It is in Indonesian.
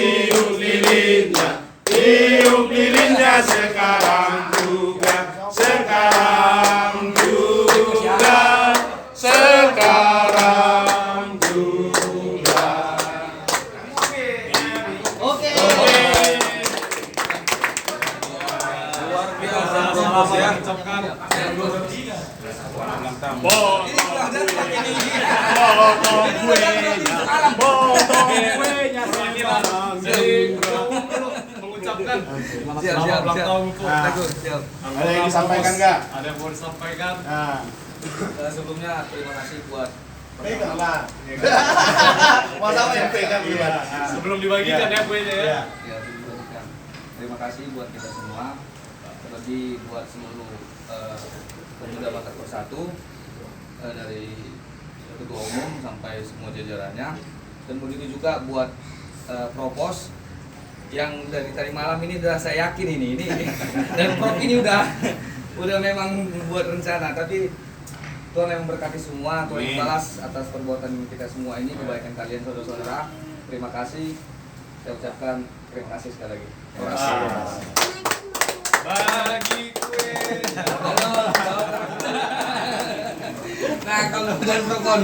tiup lilinnya, tiup lilinnya sekarang juga, sekarang juga, sekarang juga. Oke. Luar biasa, bos ya. Potong kuenya sekarang mengucapkan Siap. Ada yang disampaikan nggak? Ada yang mau disampaikan? Nah, Sebelumnya terima kasih buat pegang lah. Masa apa yang pegang gimana? Sebelum dibagikan ya kuenya ya. Iya. ya dibagikan. Terima kasih buat kita semua, terlebih buat seluruh pemuda Batak Bersatu dari ketua umum sampai semua jajarannya, dan begitu juga buat Propos yang dari tadi malam ini udah saya yakin ini dan Prof ini udah memang buat rencana, tapi Tuhan yang memberkati semua, Tuhan yang balas atas perbuatan kita semua ini, kebaikan kalian saudara-saudara. Terima kasih, saya ucapkan terima kasih sekali lagi. Terima kasih. Bagi kue. Nah, kalau dari Prokon